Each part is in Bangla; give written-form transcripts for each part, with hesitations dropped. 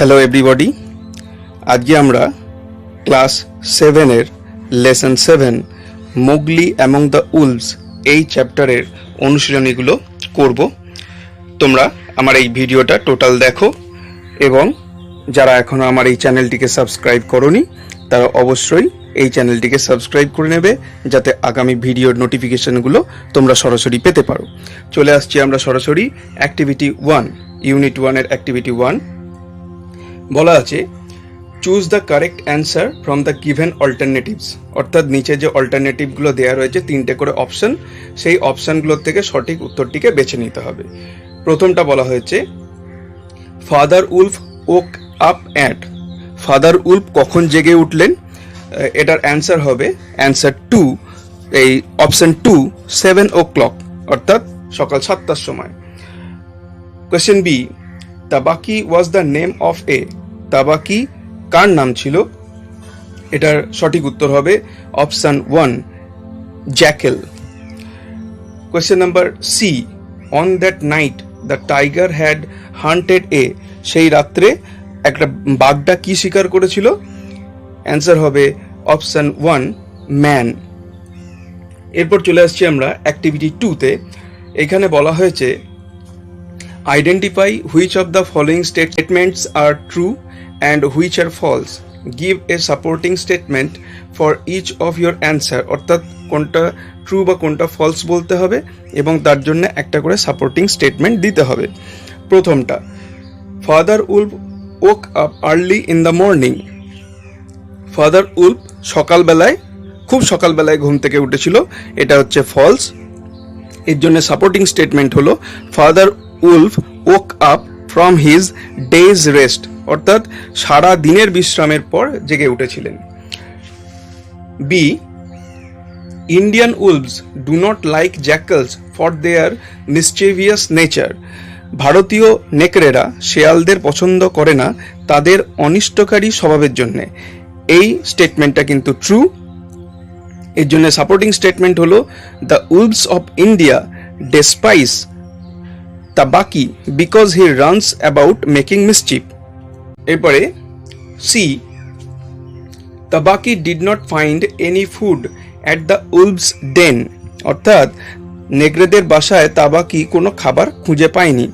হ্যালো এভরিবডি, আজকে আমরা ক্লাস 7-এর lesson 7 Mowgli among the wolves এই চ্যাপ্টারের অনুশীলনীগুলো করব। তোমরা আমার এই ভিডিওটা টোটাল দেখো এবং যারা এখনও আমার এই চ্যানেলটিকে সাবস্ক্রাইব করোনি তারা অবশ্যই এই চ্যানেলটিকে সাবস্ক্রাইব করে নেবে, যাতে আগামী ভিডিওর নোটিফিকেশনগুলো তোমরা সরাসরি পেতে পারো। চলে আসছি আমরা সরাসরি অ্যাক্টিভিটি 1, ইউনিট 1-এর অ্যাক্টিভিটি 1। বলা আছে choose the correct answer from the given alternatives, অর্থাৎ নিচে যে অল্টারনেটিভগুলো দেওয়া রয়েছে 3টে করে অপশন, সেই অপশনগুলোর থেকে সঠিক উত্তরটিকে বেছে নিতে হবে। প্রথমটা বলা হয়েছে father wolf woke up at, father Wolf কখন জেগে উঠলেন? এটার অ্যান্সার হবে অ্যান্সার 2, এই অপশন 2 7 o'clock, অর্থাৎ সকাল 7টার সময়। Question B, Tabaqui was the name of a, Tabaqui কার নাম ছিল? এটার সঠিক উত্তর হবে option 1 jackal. Question number C, on that night the tiger had hunted a, সেই রাত্রে একটা বাঘটা কি শিকার করেছিল? অ্যান্সার হবে অপশন 1 ম্যান। এরপর চলে আসছি আমরা অ্যাক্টিভিটি 2-তে। এখানে বলা হয়েছে identify which of the following statements are true and which are false, give a supporting statement for each of your answer, অর্থাৎ কোনটা ট্রু বা কোনটা ফলস বলতে হবে এবং তার জন্য একটা করে সাপোর্টিং স্টেটমেন্ট দিতে হবে। প্রথমটা, father wolf woke up early in the morning, father Wolf খুব সকালবেলায় ঘুম থেকে উঠেছিল, এটা হচ্ছে ফলস। এর জন্য সাপোর্টিং স্টেটমেন্ট হলো father wolf woke up from his day's rest, অর্থাৎ সারা দিনের বিশ্রামের পর জেগে উঠেছিলেন। B, Indian wolves do not like jackals for their mischievous nature, ভারতীয় নেকড়েরা শেয়ালদের পছন্দ করে না তাদের অনিষ্টকারী স্বভাবের জন্যে। এই স্টেটমেন্টটা কিন্তু ট্রু। এর জন্য সাপোর্টিং স্টেটমেন্ট হলো the wolves of India despise Tabaqui because he runs about making mischief. এরপরে C, Tabaqui did not find any food at the wolves den, অর্থাৎ নেকড়েদের বাসায় তাবাকি কোনো খাবার খুঁজে পায়নি।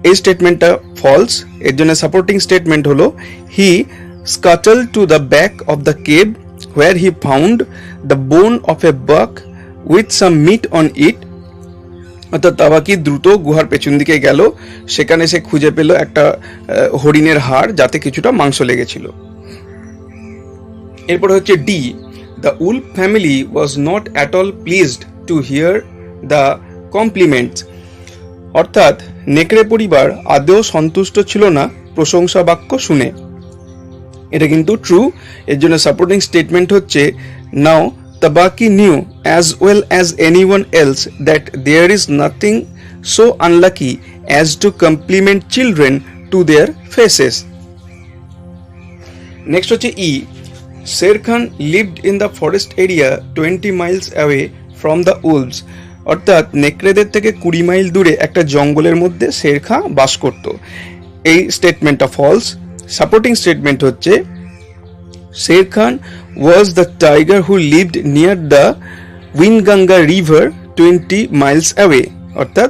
এই স্টেটমেন্টটা ফলস। এর জন্য সাপোর্টিং স্টেটমেন্ট হলো হি scuttled to the back of the cave where he found the bone of a buck with some meat on it, অর্থাৎ তাবাকি দ্রুত গুহার পেছন দিকে গেল, সেখানে সে খুঁজে পেল একটা হরিণের হাড় যাতে কিছুটা মাংস লেগেছিল। এরপর হচ্ছে D, the wolf family was not at all pleased two here the compliments, অর্থাৎ নেকড়ে পরিবার আদৌ সন্তুষ্ট ছিল না প্রশংসা বাক্য শুনে। এটা কিন্তু ট্রু। এর জন্য সাপোর্টিং স্টেটমেন্ট হচ্ছে now Tabaqui knew as well as anyone else that there is nothing so unlucky as to compliment children to their faces. Next হচ্ছে E, Shere Khan lived in the forest area 20 miles away from the wolves, অর্থাৎ নেকড়েদের থেকে 20 মাইল দূরে একটা জঙ্গলের মধ্যে শের খাঁ বাস করত। এই স্টেটমেন্টটা ফলস। সাপোর্টিং স্টেটমেন্ট হচ্ছে Shere Khan was the tiger who lived near the Waingunga river 20 miles away, অর্থাৎ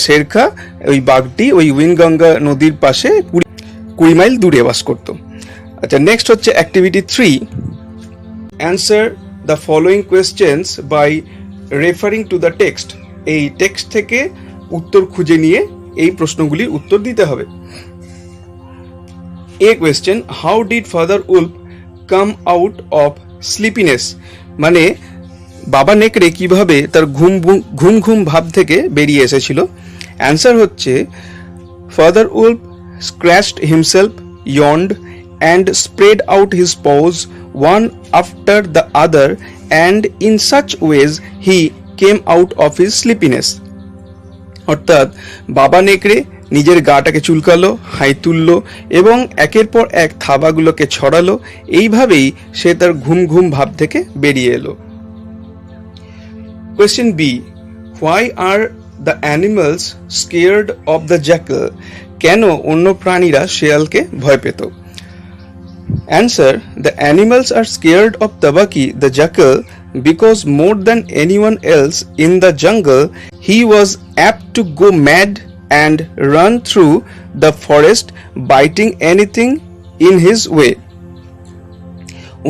শের খাঁ ওই বাঘটি ওই উইনগঙ্গা নদীর পাশে 20 মাইল দূরে বাস করত। আচ্ছা, নেক্সট হচ্ছে activity 3, answer the following questions by referring to the text, এই টেক্সট থেকে উত্তর খুঁজে নিয়ে এই প্রশ্নগুলির উত্তর দিতে হবে। A question, how did Father Wolf come out of sleepiness, মানে বাবা নেকড়ে কিভাবে তার ঘুম ভাব থেকে বেরিয়ে এসেছিল? অ্যান্সার হচ্ছে Father Wolf scratched himself, yawned and spread out his paws one after the other, and in such ways he came out of his sleepiness, অর্থাৎ বাবা নেকড়ে নিজের গাটাকে চুলকালো, হাই তুললো এবং একের পর এক থাবাগুলোকে ছড়ালো, এইভাবেই সে তার ঘুম ভাব থেকে বেরিয়ে এলো। Question B, why are the animals scared of the jackal, কেন অন্য প্রাণীরা শেয়ালকে ভয় পেত? Answer: The animals are scared of Tabaki the jackal because more than anyone else in the jungle, he was apt to go mad and run through the forest, biting anything in his way.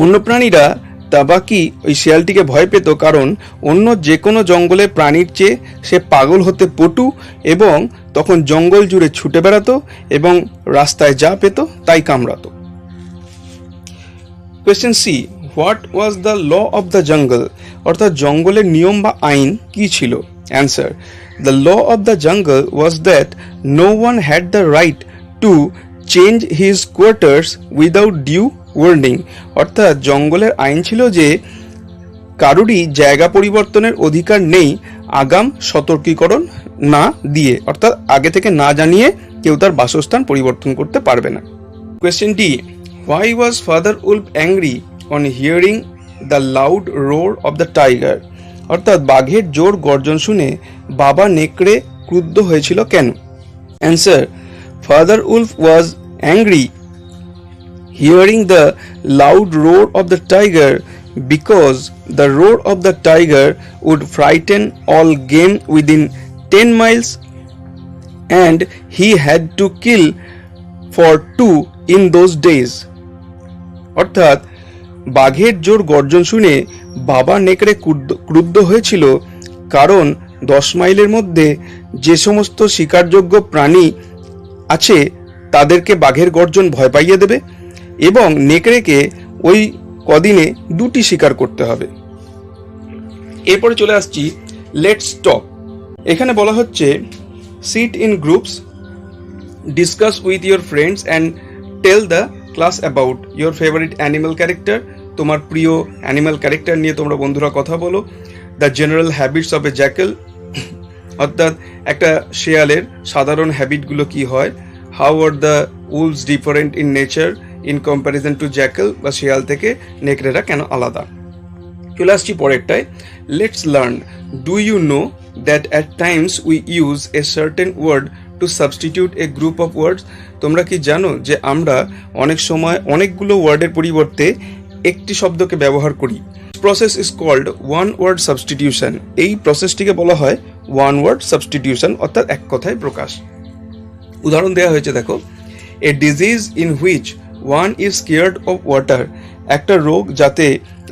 অন্য প্রাণীরা তাবাকি ওই শিয়ালটিকে ভয় পেত কারণ অন্য যে কোনো জঙ্গলে প্রাণীর চেয়ে সে পাগল হতে পটু এবং তখন জঙ্গল জুড়ে ছুটে বেড়াতো এবং রাস্তায় যা পেত তাই কামড়াতো। Question C, what was the law of the jungle? অর্থাৎ জঙ্গলের নিয়ম বা আইন কি ছিল? Answer: the law of the jungle was that no one had the right to change his quarters without due warning. অর্থাৎ জঙ্গলের আইন ছিল যে কারুরই জায়গা পরিবর্তনের অধিকার নেই আগাম সতর্কীকরণ না দিয়ে, অর্থাৎ আগে থেকে না জানিয়ে কেউ তার বাসস্থান পরিবর্তন করতে পারবে না। Question D, why was Father Wolf angry on hearing the loud roar of the tiger? অর্থাৎ বাঘের জোর গর্জন শুনে বাবা নেকড়ে ক্রুদ্ধ হয়েছিল কেন? Answer: Father Wolf was angry hearing the loud roar of the tiger because the roar of the tiger would frighten all game within 10 miles and he had to kill for 2 in those days. অর্থাৎ বাঘের জোর গর্জন শুনে বাবা নেকড়ে ক্রুদ্ধ হয়েছিল কারণ 10 মাইলের মধ্যে যে সমস্ত শিকারযোগ্য প্রাণী আছে তাদেরকে বাঘের গর্জন ভয় পাইয়ে দেবে এবং নেকড়েকে ওই কদিনে 2টি শিকার করতে হবে। এরপরে চলে আসছি লেটস টক। এখানে বলা হচ্ছে sit in groups, discuss with your friends and tell the class about your favourite animal character. তোমার প্রিয় অ্যানিমাল ক্যারেক্টার নিয়ে তোমরা বন্ধুরা কথা বলো। The general habits of a jackal, অর্থাৎ একটা শেয়ালের সাধারণ হ্যাবিটগুলো কি হয়। How are the wolves different in nature in comparison to jackal, বা শেয়াল থেকে নেকড়েরা কেন আলাদা। চলে আসছি পরেরটায়, let's learn. Do you know that at Times we use a certain word to substitute a group of words? তোমরা কি জানো যে আমরা অনেক সময় অনেকগুলো ওয়ার্ডের পরিবর্তে একটি শব্দকে ব্যবহার করি? Process is called one word substitution. এই প্রসেসটিকে বলা হয় ওয়ান ওয়ার্ড সাবস্টিটিউশন, অর্থাৎ এক কথায় প্রকাশ। উদাহরণ দেওয়া হয়েছে, দেখো, এ disease in which one is scared of water. একটা রোগ যাতে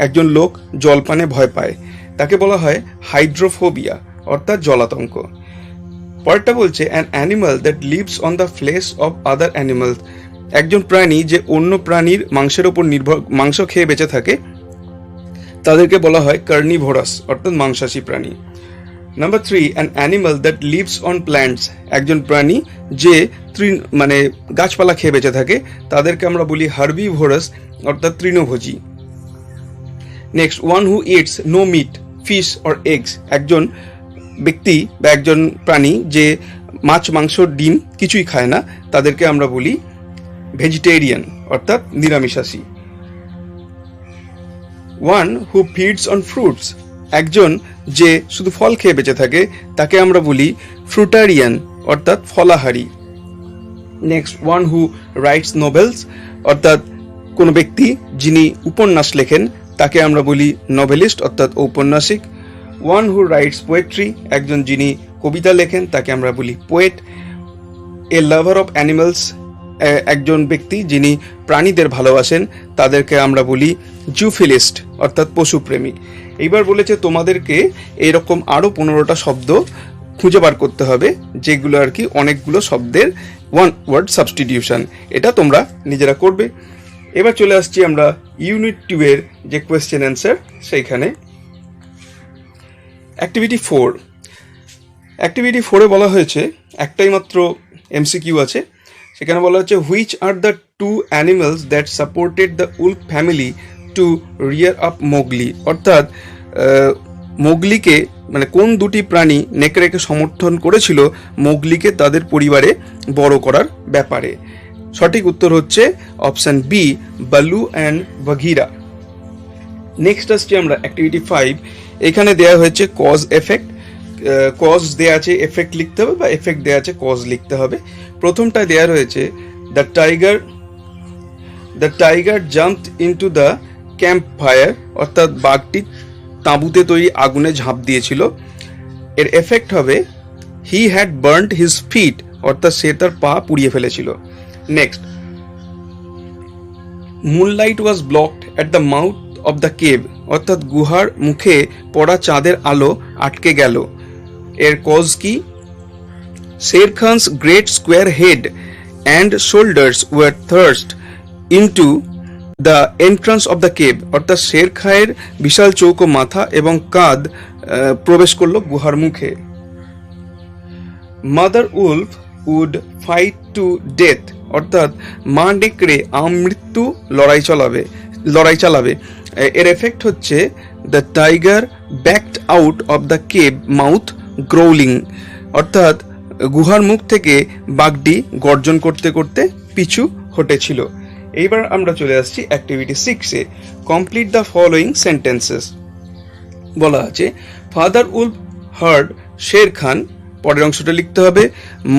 একজন লোক জলপানে ভয় পায় তাকে বলা হয় হাইড্রোফোবিয়া, অর্থাৎ জলাতঙ্ক। পরেরটা বলছে an animal that lives on the flash of other animals. একজন প্রাণী যে অন্য প্রাণীর মাংসের ওপর মাংস খেয়ে বেঁচে থাকে তাদেরকে বলা হয় কার্নিভোরাস, অর্থাৎ মাংসাশী প্রাণী। Number 3, an animal that lives on plants. একজন প্রাণী যে গাছপালা খেয়ে বেঁচে থাকে তাদেরকে আমরা বলি হার্বিভোরাস, অর্থাৎ তৃণভোজী। Next, one who eats no meat, fish or eggs. একজন ব্যক্তি বা একজন প্রাণী যে মাছ, মাংস, ডিম কিছুই খায় না তাদেরকে আমরা বলি ভেজিটেরিয়ান, অর্থাৎ নিরামিষাশী। One who feeds on fruits. একজন যে শুধু ফল খেয়ে বেঁচে থাকে তাকে আমরা বলি ফ্রুটারিয়ান, অর্থাৎ ফলাহারী। Next, one who writes novels, অর্থাৎ কোনো ব্যক্তি যিনি উপন্যাস লেখেন তাকে আমরা বলি নভেলিস্ট, অর্থাৎ ঔপন্যাসিক। ওয়ান হু রাইটস পোয়েট্রি, একজন যিনি কবিতা লেখেন তাকে আমরা বলি poet. A lover of animals, একজন ব্যক্তি যিনি প্রাণীদের ভালোবাসেন তাদেরকে আমরা বলি জুফিলিস্ট, অর্থাৎ পশুপ্রেমী। এইবার বলেছে তোমাদেরকে এরকম আরও 15টা শব্দ খুঁজে বার করতে হবে যেগুলো আর কি অনেকগুলো শব্দের ওয়ান ওয়ার্ড সাবস্টিটিউশন। এটা তোমরা নিজেরা করবে। এবার চলে আসছি আমরা ইউনিট 2 এর যে কোয়েশ্চেন অ্যান্সার সেইখানে। অ্যাক্টিভিটি 4। অ্যাক্টিভিটি 4-এ বলা হয়েছে, একটাই মাত্র এমসিকিউ আছে। সেখানে বলা হচ্ছে which are the 2 animals that supported the wolf family to rear up Mowgli. অর্থাৎ মোগলিকে কোন 2টি প্রাণী নেকড়েকে সমর্থন করেছিল মোগলিকে তাদের পরিবারে বড় করার ব্যাপারে। সঠিক উত্তর হচ্ছে অপশন বি, বালু অ্যান্ড বাঘিরা। নেক্সট আসছি আমরা অ্যাক্টিভিটি 5। এখানে দেওয়া হয়েছে কজ এফেক্ট। কজ দেয়া আছে এফেক্ট লিখতে হবে বা এফেক্ট দেয়া আছে কজ লিখতে হবে। প্রথমটা দেয়া রয়েছে the tiger jumped into the camp fire, অর্থাৎ বাঘটি তাঁবুতে তৈরি আগুনে ঝাঁপ দিয়েছিল। এর এফেক্ট হবে he had burned his fit, অর্থাৎ সে তার পা পুড়িয়ে ফেলেছিল। Next, moonlight was blocked at the mouth of the cave, অর্থাৎ গুহার মুখে পড়া চাঁদের আলো আটকে গেল। এর কজ কি? Shere Khan's great square head and shoulders were thrust into the entrance of the cave, অর্থাৎ শের খায়ের বিশাল চৌকো মাথা এবং কাঁধ প্রবেশ করলো গুহার মুখে। Mother wolf would fight to death, অর্থাৎ মা নেকড়ে আমৃত্যু লড়াই চালাবে। এর এফেক্ট হচ্ছে the tiger backed out of the cave mouth growling, অর্থাৎ গুহার মুখ থেকে বাঘটি গর্জন করতে করতে পিছু হটেছিল। এইবার আমরা চলে আসছি অ্যাক্টিভিটি 6-এ। Complete the following sentences. বলা আছে father wolf heard Shere Khan, পরের অংশটা লিখতে হবে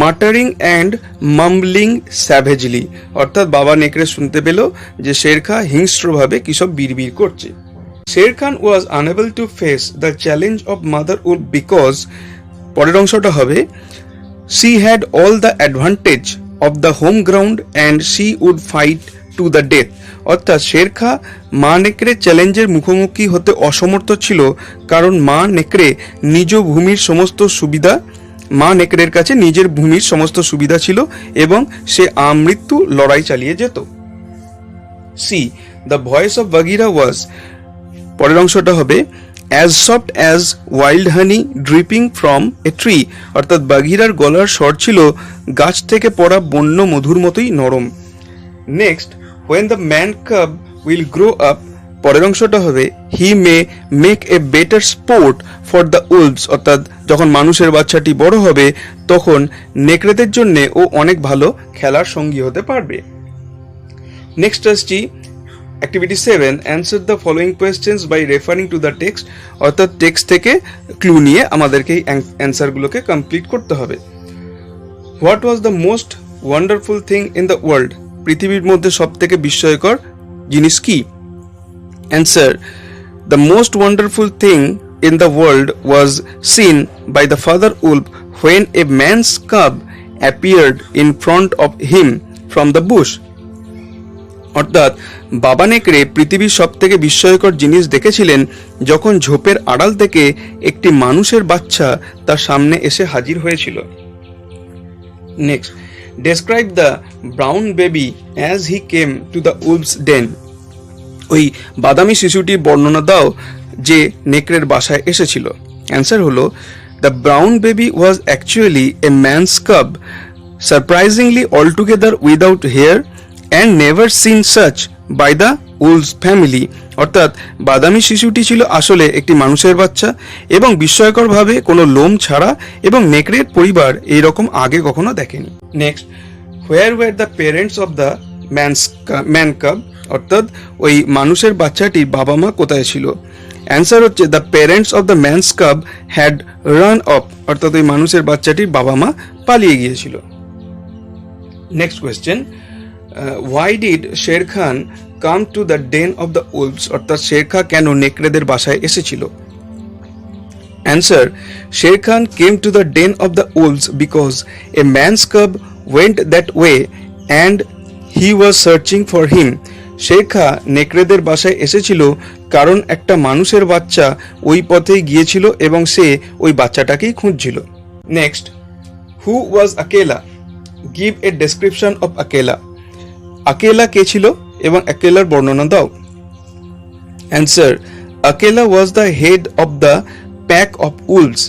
মাটারিং অ্যান্ড মাম্বলিং স্যাভেজলি, অর্থাৎ বাবা নেকড়ে শুনতে পেল যে শের খা হিংস্রভাবে কিসব বিড়বিড় করছে। Shere Khan was unable to face the challenge of mother wolf because, পরের অংশটা হবে she had all the advantage of the home ground and she would fight to the death, অর্থাৎ শের খা মা নেকড়ে চ্যালেঞ্জের মুখোমুখি হতে অসমর্থ ছিল, কারণ মা নেকড়ের কাছে নিজের ভূমির সমস্ত সুবিধা ছিল এবং সে আমৃত্যু লড়াই চালিয়ে যেত। সি, দ্য ভয়েস অফ বাগিরা ওয়াজ, পরের অংশটা হবে as soft as wild honey dripping from a tree, অর্থাৎ বাঘিরার গলার স্বর ছিল গাছ থেকে পড়া বন্য মধুর মতোই নরম। Next, when the man cub will grow up, পরের অংশটা হবে he may make a better sport for the wolves, অর্থাৎ যখন মানুষের বাচ্চাটি বড় হবে তখন নেকড়েদের জন্য ও অনেক ভালো খেলার সঙ্গী হতে পারবে। নেক্সট আসছি activity 7, answer the following questions by referring to the text, অর্থাৎ টেক্সট থেকে ক্লু নিয়ে আমাদেরকে এই অ্যান্সারগুলোকে কমপ্লিট করতে হবে। What was the most wonderful thing in the world, পৃথিবীর মধ্যে সব থেকে বিস্ময়কর জিনিস কি? Answer, the most wonderful thing in the world was seen by the father wolf when a man's cub appeared in front of him from the bush, অর্থাৎ বাবা নেকড়ে পৃথিবীর সব থেকে বিস্ময়কর জিনিস দেখেছিলেন যখন ঝোপের আড়াল থেকে একটি মানুষের বাচ্চা তার সামনে এসে হাজির হয়েছিল। Next, describe the brown baby as he came to the wolf's den, ওই বাদামি শিশুটির বর্ণনা দাও যে নেকড়ের বাসায় এসেছিল। অ্যান্সার হলো the brown baby was actually a man's cub, surprisingly altogether without hair and never seen such by the wolves family, অর্থাৎ বাদামি শিশুটি ছিল আসলে একটি মানুষের বাচ্চা এবং বিস্ময়করভাবে কোনো লোম ছাড়া, এবং নেকড়ের পরিবার এই রকম আগে কখনো দেখেনি। Next, where were the parents of the man cub, অর্থাৎ ওই মানুষের বাচ্চাটির বাবা মা কোথায় ছিল? অ্যান্সার হচ্ছে the parents of the man's cub had run off, অর্থাৎ ওই মানুষের বাচ্চাটির বাবা মা পালিয়ে গিয়েছিল। Next question, why did Shere Khan come to the den of the wolves, অর্থাৎ শের খান কেন নেকড়েদের বাসায় এসেছিল? Answer, Sher Khan came to the den of the wolves because a man's cub went that way and he was searching for him. Sher Khan নেকড়েদের বাসায় এসেছিল কারণ একটা মানুষের বাচ্চা ওই পথেই গিয়েছিল এবং সে ওই বাচ্চাটাকেই খুঁজছিল। Next, who was Akela? Give a description of Akela. Akela কে ছিল এবং আকেলার বর্ণনা দাও। Answer, Akela was the head of the pack of wolves.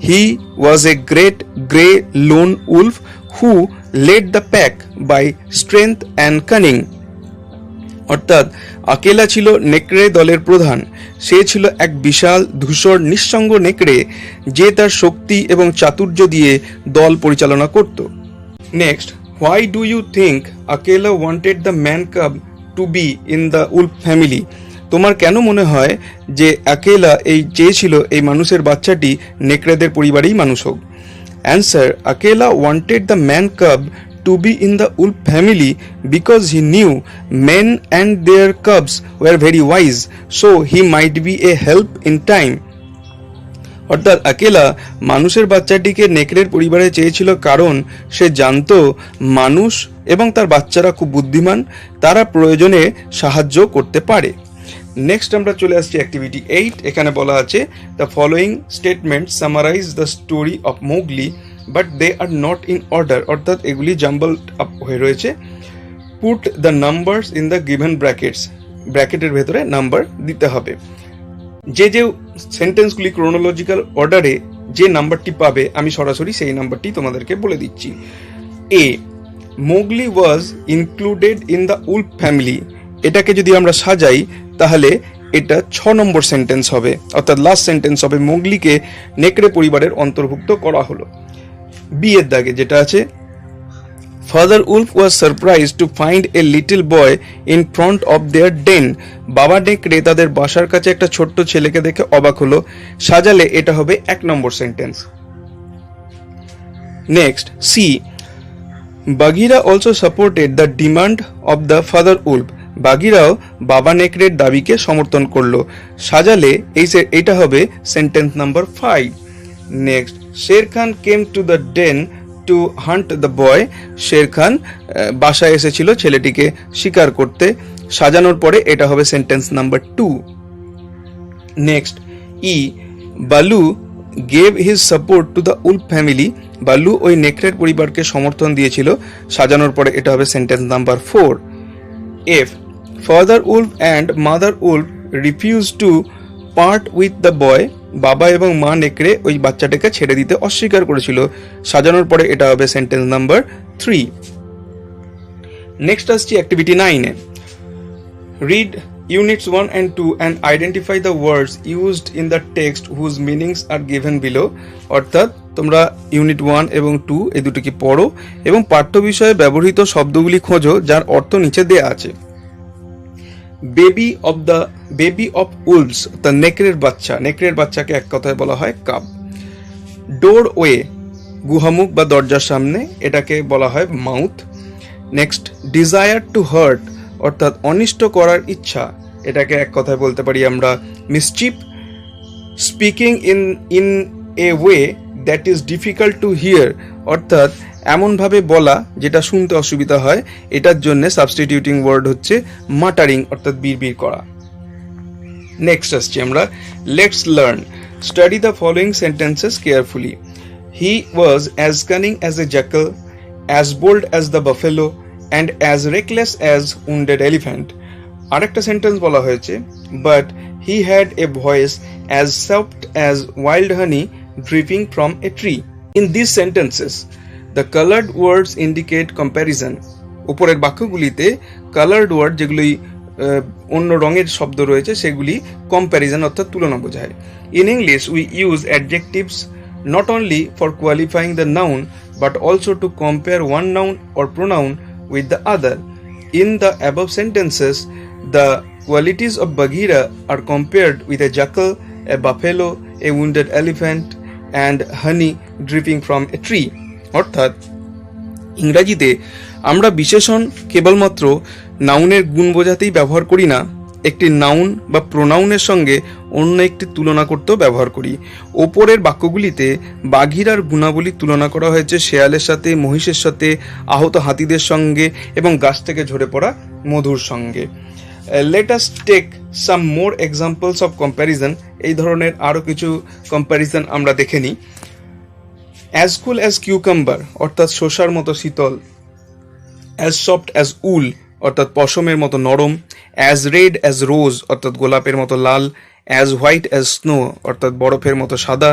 He was a great grey lone wolf who led the pack by strength and cunning, অর্থাৎ আকেলা ছিল নেকড়ে দলের প্রধান। সে ছিল এক বিশাল ধূসর নিঃসঙ্গ নেকড়ে যে তার শক্তি এবং চাতুর্য দিয়ে দল পরিচালনা করত। Next, why do you think Akela wanted the man cub to be in the wolf family? তোমার কেন মনে হয় যে আকেলা এই চেয়েছিল এই মানুষের বাচ্চাটি নেকড়েদের পরিবারেই মানুষ হোক? Answer, Akela wanted the man cub to be in the wolf family because he knew men and their cubs were very wise, so he might be a help in time. অর্থাৎ আকেলা মানুষের বাচ্চাটিকে নেকড়ের পরিবারে চেয়েছিল কারণ সে জানতো মানুষ এবং তার বাচ্চারা খুব বুদ্ধিমান, তারা প্রয়োজনে সাহায্য করতে পারে। নেক্সট আমরা চলে আসছি অ্যাক্টিভিটি 8। এখানে বলা আছে the following statement summarise the story of Mowgli but they are not in order, অর্থাৎ এগুলি জাম্বল আপ হয়ে রয়েছে। Put the numbers in the given brackets, ব্র্যাকেটের ভেতরে নাম্বার দিতে হবে। যে যে সেন্টেন্সগুলি ক্রোনোলজিক্যাল অর্ডারে যে নাম্বারটি পাবে আমি সরাসরি সেই নাম্বারটি তোমাদেরকে বলে দিচ্ছি। A, Mowgli was included in the wolf family, এটাকে যদি আমরা সাজাই তাহলে এটা 6 নম্বর সেন্টেন্স হবে, অর্থাৎ লাস্ট সেন্টেন্স হবে মোগলিকে নেকড়ে পরিবারের অন্তর্ভুক্ত করা হলো। বি এর দাগে যেটা আছে, father wolf was surprise to find a little boy in front of their den, বাবা নেকড়ে তাদের বাসার কাছে একটা ছোট্ট ছেলেকে দেখে অবাক হলো, সাজালে এটা হবে 1 নম্বর sentence. Next C, Bagheera also supported the demand of the father wolf, বাগিরাও বাবা নেকড়ের দাবিকে সমর্থন করলো, সাজালে এইটা হবে sentence number 5। Next, Shere Khan came to the den to hunt the boy, Shere Khan বাসায় এসেছিল ছেলেটিকে শিকার করতে, সাজানোর পরে এটা হবে সেন্টেন্স নাম্বার 2। নেক্সট ই, বালু gave his support to the wolf family, বালু ওই নেকড়ের পরিবারকে সমর্থন দিয়েছিল, সাজানোর পরে এটা হবে sentence number 4। F, father Wolf and mother Wolf refuse to part with the boy, বাবা এবং মা নেকড়ে ওই বাচ্চাটাকে ছেড়ে দিতে অস্বীকার করেছিল, সাজানোর পরে এটা হবে সেন্টেন্স নাম্বার 3। নেক্সট আসছি অ্যাক্টিভিটি 9-এ। Read units 1 and 2 and identify the words used in the text whose meanings are given below, অর্থাৎ তোমরা ইউনিট 1 এবং 2 এই দুটোকে পড়ো এবং পাঠ্য বিষয়ে ব্যবহৃত শব্দগুলি খোঁজো যার অর্থ নিচে দেয়া আছে। বেবি অফ উলভস, দ্য নেকড়ের বাচ্চা, নেকড়ের বাচ্চাকে এক কথায় বলা হয় কাব। ডোর ওয়ে, গুহামুখ বা দরজার সামনে, এটাকে বলা হয় mouth. Next, desire to heart, অর্থাৎ অনিষ্ট করার ইচ্ছা, এটাকে এক কথায় বলতে পারি আমরা মিসচিপ। Speaking in a way that is difficult to hear, অর্থাৎ এমনভাবে বলা যেটা শুনতে অসুবিধা হয়, এটার জন্য সাবস্টিটিউটিং ওয়ার্ড হচ্ছে মাটারিং, অর্থাৎ বিড়বিড় করা। নেক্সট আসছি আমরা let's learn. Study the following sentences carefully. He was as cunning as a jackal, as bold as the buffalo and as reckless as wounded elephant. আরেকটা সেন্টেন্স বলা হয়েছে, but he had a voice as soft as wild honey dripping from a tree. In this sentences the coloured words indicate comparison. উপরের বাক্যগুলিতে কালার্ড ওয়ার্ড যেগুলি অন্য রঙের শব্দ রয়েছে সেগুলি কম্প্যারিজন অর্থাৎ তুলনা বোঝায়। In English we use adjectives not only for qualifying the noun but also to compare one noun or pronoun with the other. In the above sentences, the qualities of Bagheera are compared with a jackal, a buffalo, a wounded elephant, and honey dripping from a tree. অর্থাৎ ইংরেজিতে আমরা বিশেষণ কেবলমাত্র নাউনের গুণ বোঝাতেই ব্যবহার করি না, একটি নাউন বা প্রোনাউনের সঙ্গে অন্য একটি তুলনা করতেও ব্যবহার করি। ওপরের বাক্যগুলিতে বাঘিরার গুণাবলী তুলনা করা হয়েছে শেয়ালের সাথে, মহিষের সাথে, আহত হাতিদের সঙ্গে এবং গাছ থেকে ঝরে পড়া মধুর সঙ্গে। Let us take some more examples of comparison. এই ধরনের আরও কিছু কম্প্যারিজন আমরা দেখে নিই। অ্যাজ কুল অ্যাজ কিউকাম্বার, অর্থাৎ শসার মতো শীতল। অ্যাজ সফট অ্যাজ উল, অর্থাৎ পশমের মতো নরম। অ্যাজ রেড অ্যাজ রোজ, অর্থাৎ গোলাপের মতো লাল। অ্যাজ হোয়াইট অ্যাজ স্নো, অর্থাৎ বরফের মতো সাদা।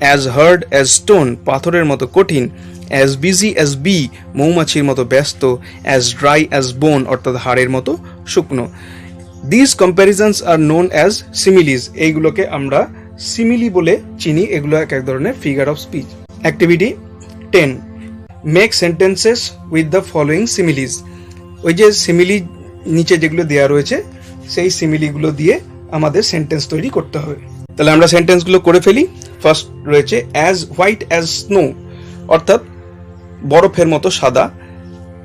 অ্যাজ হার্ড অ্যাজ স্টোন, পাথরের মতো কঠিন। অ্যাজ বিজি অ্যাজ বি, মৌমাছির মতো ব্যস্ত। অ্যাজ ড্রাই অ্যাজ বোন, অর্থাৎ হাড়ের মতো শুকনো। This comparisons are known as similes, এইগুলোকে আমরা সিমিলি বলে চিনি, এগুলো এক এক ধরনের figure of speech. Activity 10, make sentences with the following similes. ওই যে সিমিলি নিচে যেগুলো দেওয়া রয়েছে সেই সিমিলিগুলো দিয়ে আমাদের সেন্টেন্স তৈরি করতে হবে। তাহলে আমরা সেন্টেন্সগুলো করে ফেলি। ফার্স্ট রয়েছে অ্যাজ হোয়াইট অ্যাজ স্নো, অর্থাৎ বরফের মতো সাদা।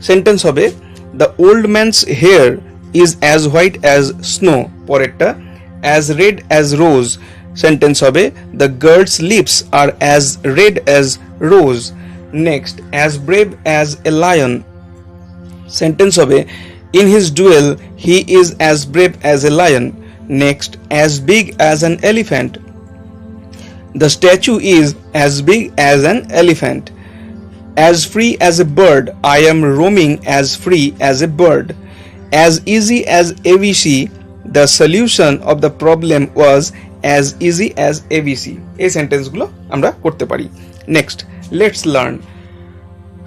সেন্টেন্স হবে the old man's hair is as white as snow. পরেরটা as red as rose. Sentence হবে the girl's lips are as red as rose. Next as brave as a lion. Sentence হবে in his duel he is as brave as a lion. Next, as big as an elephant. The statue is as big as an elephant. As free as a bird, I am roaming as free as a bird. As easy as ABC, the solution of the problem was as easy as ABC. এই সেন্টেন্সগুলো আমরা করতে পারি। Next, let's learn.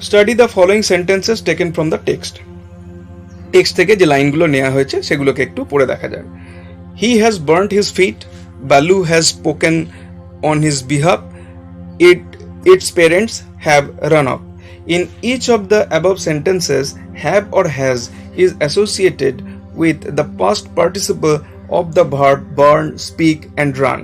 Study the following sentences taken from the text. Text থেকে যে লাইনগুলো নেওয়া হয়েছে সেগুলোকে একটু পড়ে দেখা যাক। He has burned his feet, Baloo has spoken on his behalf, its parents have run off. In each of the above sentences have or has is associated with the past participle of the verb burn, speak and run.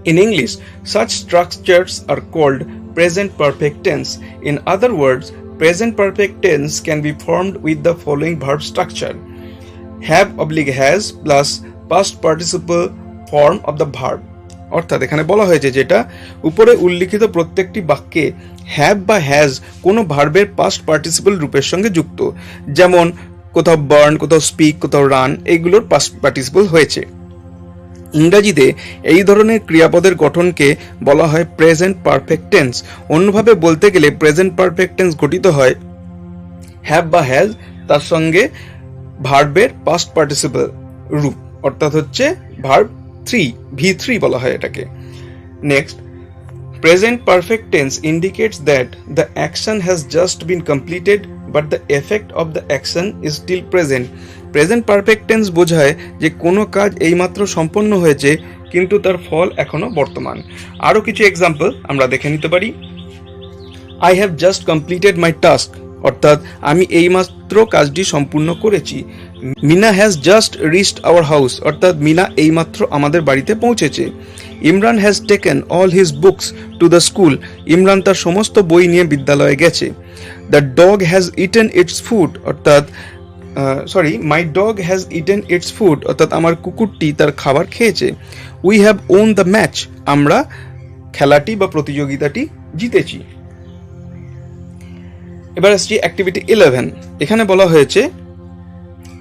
In English, such structures are called present perfect tense. In other words, present perfect tense can be formed with the following verb structure: have oblique has plus past participle form of the verb. অর্থাৎ এখানে বলা হয়েছে যেটা উপরে উল্লিখিত প্রত্যেকটি বাক্যে হ্যাভ বা হ্যাজ কোনো ভার্বের পাস্ট পার্টিসিপল রূপের সঙ্গে যুক্ত, যেমন কোথাও বার্ন, কোথাও স্পিক, কোথাও রান, এইগুলোর পাস্ট পার্টিসিপল হয়েছে। ইংরাজিতে এই ধরনের ক্রিয়াপদের গঠনকে বলা হয় প্রেজেন্ট পারফেক্ট টেন্স। অন্যভাবে বলতে গেলে প্রেজেন্ট পারফেক্ট টেন্স গঠিত হয় হ্যাভ বা হ্যাজ তার সঙ্গে ভার্বের পাস্ট পার্টিসিপল রূপ, অর্থাৎ হচ্ছে ভার্ব 3, V3 বলা হয় এটাকে। Next, present perfect tense indicates that the action has just been completed but the effect of the action is still present. Present perfect tense বোঝায় যে কোনো কাজ এইমাত্র সম্পন্ন হয়েছে কিন্তু তার ফল এখনো বর্তমান। আরও কিছু এক্সাম্পল আমরা দেখে নিতে পারি। I have just completed my task, অর্থাৎ আমি এইমাত্র কাজটি সম্পূর্ণ করেছি। Meena has just reached our house, অর্থাৎ মিনা এইমাত্র আমাদের বাড়িতে পৌঁছেছে। Imran has taken all his books to the school, Imran তার সমস্ত বই নিয়ে বিদ্যালয়ে গেছে। The dog has eaten its food, অর্থাৎ my dog has eaten its food, অর্থাৎ আমার কুকুরটি তার খাবার খেয়েছে। We have won the match, আমরা খেলাটি বা প্রতিযোগিতাটি জিতেছি। এবার আসছি অ্যাক্টিভিটি 11। এখানে বলা হয়েছে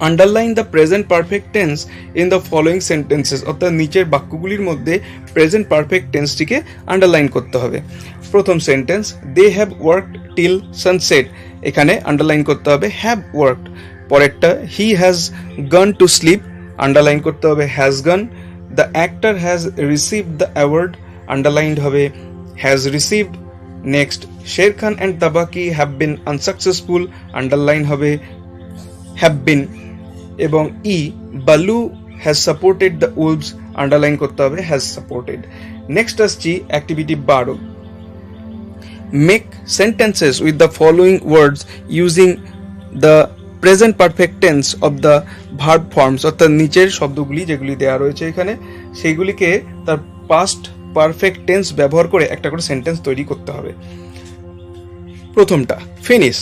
underline the present perfect tense in the following sentences, অর্থাৎ নিচের বাক্যগুলির মধ্যে প্রেজেন্ট পারফেক্ট টেন্সটিকে আন্ডারলাইন করতে হবে। প্রথম sentence, they have worked till sunset, এখানে আন্ডারলাইন করতে হবে হ্যাভ ওয়ার্কড। পরেরটা, he has gone to sleep, underline করতে হবে has gone. The actor has received the award, underlined হবে has received. Next, Shere Khan and Tabaqui have been unsuccessful, underline হবে হ্যাভ বিন। এবং Baloo has supported the wolves, underline করতে হবে হ্যাজ সাপোর্টেড। নেক্সট আসছি activity 12। Make sentences with the following words using the present perfect tense of the verb forms, অর্থাৎ নিচের শব্দগুলি যেগুলি দেওয়া রয়েছে এখানে সেইগুলিকে তার পাস্ট পারফেক্ট টেন্স ব্যবহার করে একটা করে সেন্টেন্স তৈরি করতে হবে। প্রথমটা, finish.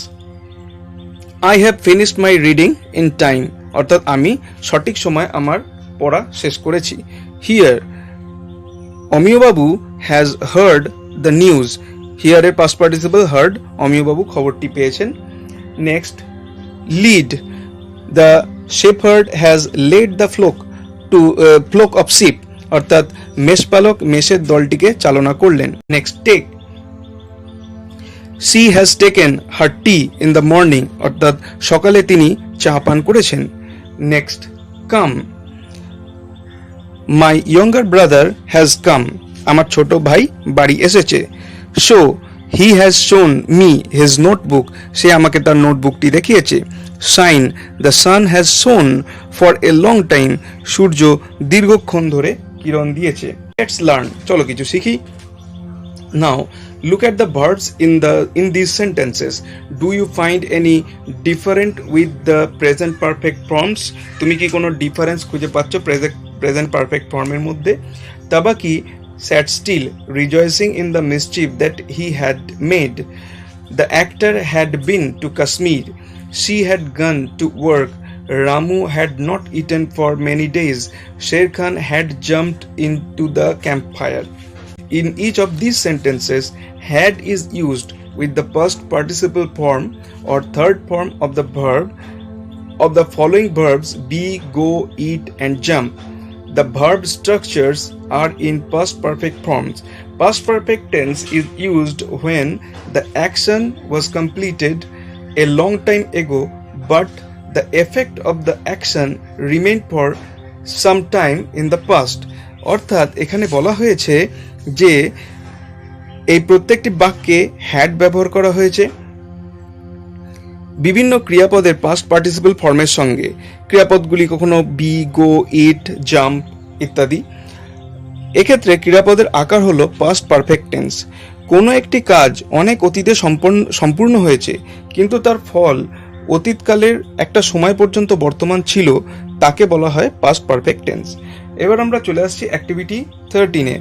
I have finished my reading in time, অর্থাৎ আমি সঠিক সময় আমার পড়া শেষ করেছি। Hear, Amiyababu has heard the news, হিয়ারের পাস্ট পার্টিসিপল হার্ড, অমিয়বাবু খবরটি পেয়েছেন। Next, lead, the shepherd has led the flock of sheep, অর্থাৎ মেষপালক মেষের দলটিকে চালনা করলেন। Next, take, she has taken her tea in the morning, অর্থাৎ সকালে তিনি চা পান করেছেন। Next, come, my younger brother has come, আমার ছোট ভাই বাড়ি এসেছে। show, he has shown me his notebook, সে আমাকে তার নোটবুকটি দেখিয়েছে। shine, the sun has shone for a long time, সূর্য দীর্ঘক্ষণ ধরে কিরণ দিয়েছে। let's learn, চলো কিছু শিখি। Now Look at the verbs in these sentences. Do you find any different with the present perfect forms? তুমি কি কোনো ডিফারেন্স খুঁজে পাচ্ছ প্রেজেন্ট পারফেক্ট ফর্মের মধ্যে? Tabaki sat still, rejoicing in the mischief that he had made. The actor had been to Kashmir. She had gone to work. Ramu had not eaten for many days. Sher Khan had jumped into the campfire. In each of these sentences, had is used with the past participle form or third form of the verb of the following verbs be, go, eat, and jump. The verb structures are in past perfect forms. Past perfect tense is used when the action was completed a long time ago, but the effect of the action remained for some time in the past. অর্থাৎ এখানে বলা হয়েছে যে এই প্রত্যেকটি বাক্যে হ্যাড ব্যবহার করা হয়েছে বিভিন্ন ক্রিয়াপদের পাস্ট পার্টিসিপল ফর্মের সঙ্গে। ক্রিয়াপদগুলি কখনো বি, গো, ইট, জাম্প ইত্যাদি। এক্ষেত্রে ক্রিয়াপদের আকার হলো পাস্ট পারফেক্ট টেন্স। কোনো একটি কাজ অনেক অতীতে সম্পূর্ণ হয়েছে কিন্তু তার ফল অতীতকালের একটা সময় পর্যন্ত বর্তমান ছিল, তাকে বলা হয় পাস্ট পারফেক্ট টেন্স। এবার আমরা চলে আসছি অ্যাক্টিভিটি 13-এ।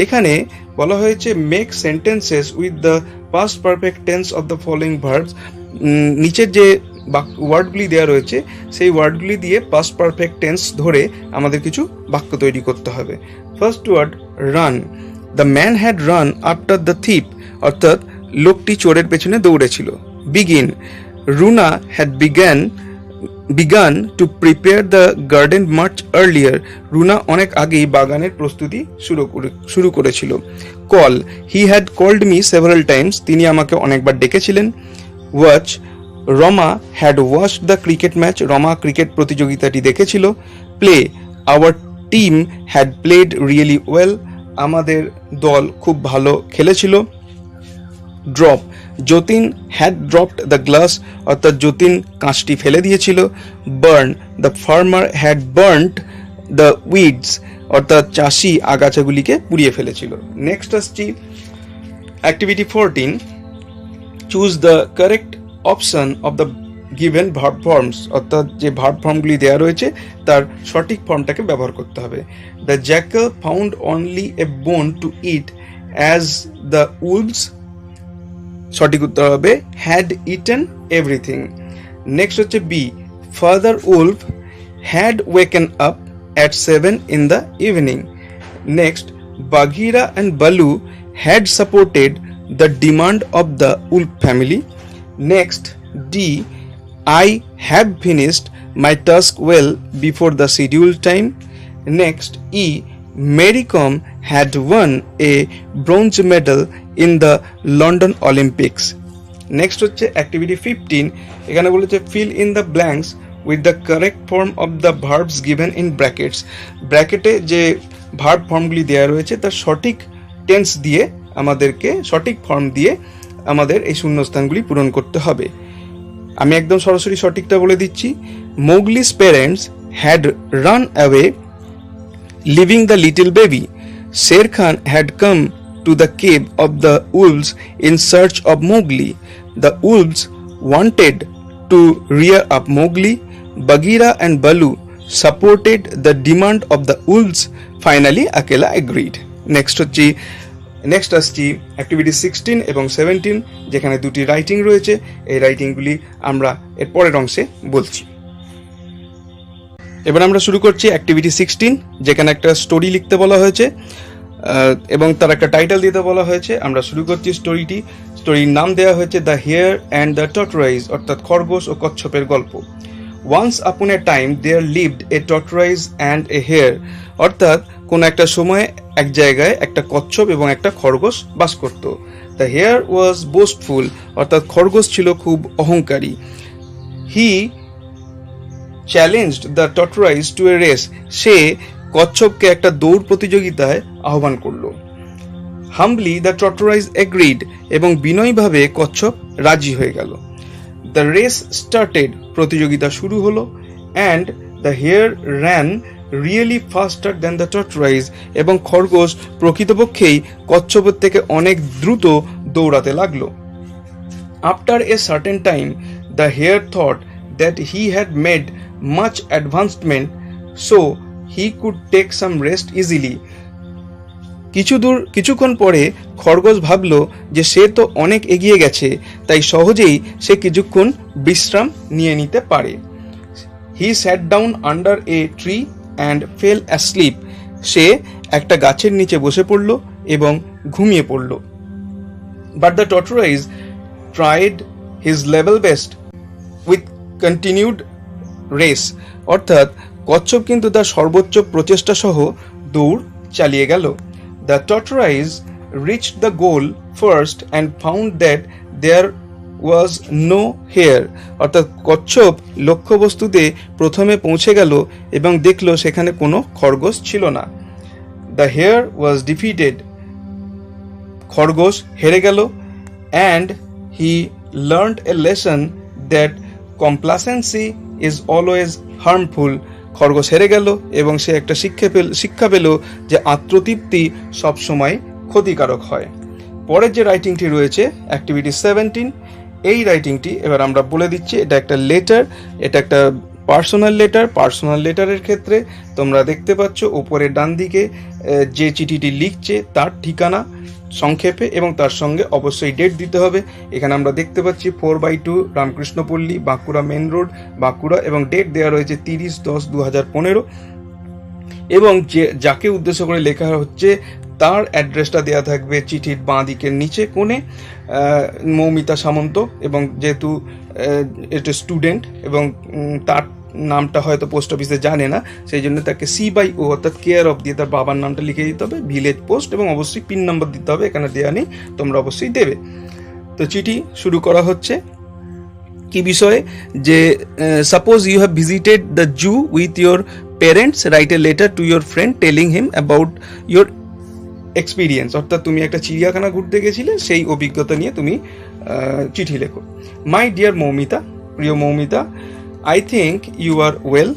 এখানে বলা হয়েছে make sentences with the past perfect tense of the following verbs. নিচের যে ওয়ার্ডগুলি দেওয়া রয়েছে সেই ওয়ার্ডগুলি দিয়ে পাস্ট পারফেক্ট টেন্স ধরে আমাদের কিছু বাক্য তৈরি করতে হবে। First word run. The man had run after the thief, অর্থাৎ লোকটি চোরের পেছনে দৌড়েছিল। Begin. Runa had began to prepare the garden much earlier. Runa অনেক আগেই বাগানের প্রস্তুতি শুরু করেছিল। Call. He had called me several times, তিনি আমাকে অনেকবার ডেকেছিলেন। Watch. Rama had watched the cricket match, Rama cricket প্রতিযোগিতাটি দেখেছিল। Play. Our team had played really well, আমাদের দল খুব ভালো খেলেছিল। Drop. Jatin had dropped the glass, অর্থাৎ যতীন কাঁচটি ফেলে দিয়েছিল। Burn. The farmer had burned the weeds, অর্থাৎ চাষি আগাছাগুলিকে পুড়িয়ে ফেলেছিল। নেক্সট আসছি activity 14। Choose the correct option of the given verb forms, অর্থাৎ যে ভার্ব ফর্মগুলি দেওয়া রয়েছে তার সঠিক ফর্মটাকে ব্যবহার করতে হবে। The jackal found only a bone to eat as the wolves, সঠিক উত্তর হবে হ্যাড ইটেন এভরিথিং। নেক্সট হচ্ছে B. Father wolf had waken up at 7 in the evening. Next, Bagheera and Balu had supported the demand of the wolf family. Next, D. I have finished my task well before the scheduled time. Next, E. Mary Kom had won a bronze medal in the London Olympics. Next হচ্ছে activity 15. এখানে বলেছে fill in the blanks with the correct form of the verbs given in brackets. ব্র্যাকেটে যে ভার্ব ফর্মগুলি দেওয়া রয়েছে তার সঠিক টেন্স দিয়ে আমাদেরকে সঠিক ফর্ম দিয়ে আমাদের এই শূন্যস্থানগুলি পূরণ করতে হবে। আমি একদম সরাসরি সঠিকটা বলে দিচ্ছি। মোগলি's parents had run away leaving the little baby. Sher Khan had come to the cave of the wolves in search of Mowgli. The wolves wanted to rear up Mowgli. Bagheera and Balu supported the demand of the wolves. Finally, Akela agreed. Next আসছি অ্যাক্টিভিটি 16 এবং 17, যেখানে দুটি রাইটিং রয়েছে। এই রাইটিংগুলি আমরা এর পরের অংশে বলছি। এবার আমরা শুরু করছি অ্যাক্টিভিটি 16, যেখানে একটা স্টোরি লিখতে বলা হয়েছে এবং তার একটা টাইটেল দিতে বলা হয়েছে। আমরা শুরু করছি স্টোরির নাম দেওয়া হয়েছে the hare and the tortoise, অর্থাৎ খরগোশ ও কচ্ছপের গল্প। Once upon a time there lived a tortoise and a hare, অর্থাৎ কোন একটা সময় এক জায়গায় একটা কচ্ছপ এবং একটা খরগোশ বাস করত। দ্য হেয়ার ওয়াজ বোস্টফুল, অর্থাৎ খরগোশ ছিল খুব অহংকারী। He challenged the tortoise to a race, সে কচ্ছপকে একটা দৌড় প্রতিযোগিতায় আহ্বান করলো। হাম্বলি দ্য টর্টয়েস এগ্রিড, এবং বিনয়ীভাবে কচ্ছপ রাজি হয়ে গেল। দ্য রেস স্টার্টেড, প্রতিযোগিতা শুরু হলো। And the hare ran really faster than the tortoise, এবং খরগোশ প্রকৃতপক্ষেই কচ্ছপের থেকে অনেক দ্রুত দৌড়াতে লাগলো। After a certain time, the hare thought that he had made much advancement, so he could take some rest easily. কিছুক্ষণ পরে খরগোশ ভাবল যে সে তো অনেক এগিয়ে গেছে, তাই সহজেই সে কিছুক্ষণ বিশ্রাম নিয়ে নিতে পারে। He sat down under a tree and fell asleep. সে একটা গাছের নিচে বসে পড়ল এবং ঘুমিয়ে পড়ল। But the tortoise tried his level best with continued race. অর্থাৎ কচ্ছপ কিন্তু তার সর্বোচ্চ প্রচেষ্টা সহ দৌড় চালিয়ে গেল। The tortoise reached the goal first and found that there was no hare. অর্থাৎ কচ্ছপ লক্ষ্যবস্তুতে প্রথমে পৌঁছে গেল এবং দেখলো সেখানে কোনো খরগোশ ছিল না। The hare was defeated. খরগোশ হেরে গেল and he learned a lesson that complacency is always harmful. খরগোশ হেরে গেল এবং সে একটা শিক্ষা পেল যে আত্মতৃপ্তি সবসময় ক্ষতিকারক হয়। পরের যে রাইটিংটি রয়েছে অ্যাক্টিভিটি 17, এই রাইটিংটি এবার আমরা বলে দিচ্ছি। এটা একটা লেটার, এটা একটা পার্সোনাল লেটারের ক্ষেত্রে তোমরা দেখতে পাচ্ছ উপরে ডান দিকে যে চিঠিটি লিখছে তার ঠিকানা সংক্ষেপে এবং তার সঙ্গে অবশ্যই ডেট দিতে হবে। এখানে আমরা দেখতে পাচ্ছি 4/2 রামকৃষ্ণপল্লী, বাঁকুড়া মেন রোড, বাঁকুড়া, এবং ডেট দেওয়া রয়েছে 30/10/2015 এবং যাকে উদ্দেশ্য করে লেখা হচ্ছে তার অ্যাড্রেসটা দেওয়া থাকবে চিঠির বাঁ দিকের নিচে কোণে। মৌমিতা সামন্ত, এবং যেহেতু এটা স্টুডেন্ট এবং তার নামটা হয়তো পোস্ট অফিসে জানে না, সেই জন্য তাকে C/O অর্থাৎ কেয়ার অফ দিয়ে তার বাবার নামটা লিখে দিতে হবে, ভিলেজ পোস্ট, এবং অবশ্যই পিন নাম্বার দিতে হবে। এখানে দেওয়া নেই, তোমরা অবশ্যই দেবে। তো চিঠি শুরু করা হচ্ছে কি বিষয়ে, যে suppose you have visited the zoo with your parents, write a letter to your friend telling him about your experience. অর্থাৎ তুমি একটা চিড়িয়াখানা ঘুরতে গেছিলে, সেই অভিজ্ঞতা নিয়ে তুমি চিঠি লেখো। মাই ডিয়ার মৌমিতা, প্রিয় Moumita, I think you are well,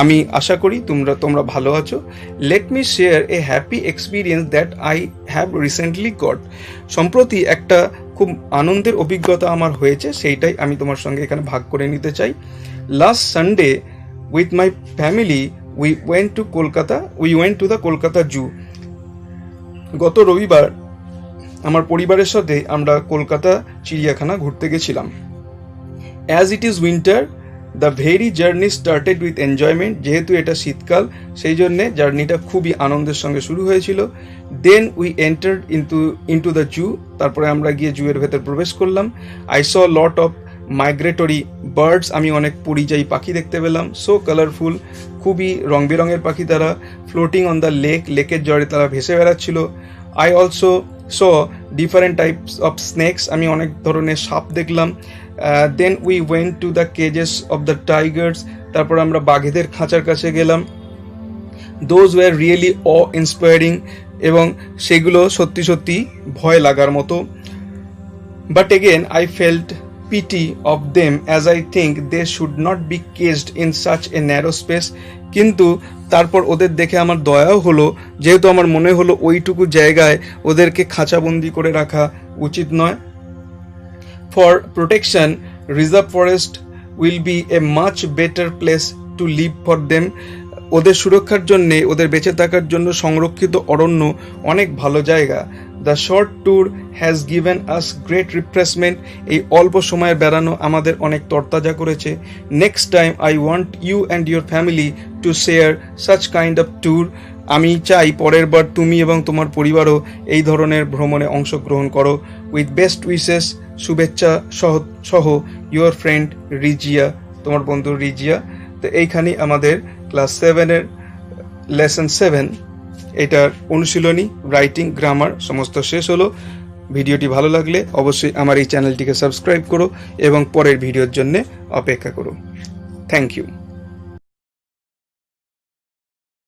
আমি আশা করি তোমরা ভালো আছো। Let me share a happy experience that I have recently got, সম্প্রতি একটা খুব আনন্দের অভিজ্ঞতা আমার হয়েছে, সেইটাই আমি তোমার সঙ্গে এখানে ভাগ করে নিতে চাই। Last Sunday with my family we went to the Kolkata zoo. গত রবিবার আমার পরিবারের সাথে আমরা কলকাতা চিড়িয়াখানা ঘুরতে গেছিলাম। As it is winter the very journey started with enjoyment, যেহেতু এটা শীতকাল সেই জন্যে জার্নিটা খুবই আনন্দের সঙ্গে শুরু হয়েছিল। Then we entered into the zoo, তারপরে আমরা গিয়ে জুয়ের ভেতর প্রবেশ করলাম। I saw lot of migratory birds, আমি অনেক পরিযায়ী পাখি দেখতে পেলাম। সো কালারফুল, খুবই রং বেরঙের পাখি তারা। ফ্লোটিং অন দ্য লেকের জলে তারা ভেসে বেড়াচ্ছিল। I also saw different types of snakes, আমি অনেক ধরনের সাপ দেখলাম। Then we went to the cages of the tigers, তারপর আমরা বাঘেদের খাঁচার কাছে গেলাম। Those were really awe inspiring, এবং সেগুলো সত্যি সত্যি ভয় লাগার মতো। But again I felt pity of them as I think they should not be caged in such a narrow space, কিন্তু তারপর ওদের দেখে আমার দয়াও হলো, যেহেতু আমার মনে হলো ওইটুকু জায়গায় ওদেরকে খাঁচাবন্দি করে রাখা উচিত নয়। For protection, reserve forest will be a much better place to live for them. ওদের সুরক্ষার জন্যে, ওদের বেঁচে থাকার জন্য সংরক্ষিত অরণ্য অনেক ভালো জায়গা। The short tour has given us great refreshment, এই অল্প সময়ের বেড়ানো আমাদের অনেক তরতাজা করেছে। Next time I want you and your family to share such kind of tour, আমি চাই পরের বার তুমি এবং তোমার পরিবারও এই ধরনের ভ্রমণে অংশগ্রহণ করো। উইথ বেস্ট উইশেস, শুভেচ্ছা সহ ইউর ফ্রেন্ড রিজিয়া, তোমার বন্ধু রিজিয়া। তো এইখানেই আমাদের ক্লাস 7-এর লেসন 7 এটার অনুশীলনী, রাইটিং, গ্রামার সমস্ত শেষ হলো। ভিডিওটি ভালো লাগলে অবশ্যই আমার এই চ্যানেলটিকে সাবস্ক্রাইব করো এবং পরের ভিডিওর জন্য অপেক্ষা করো। Thank you.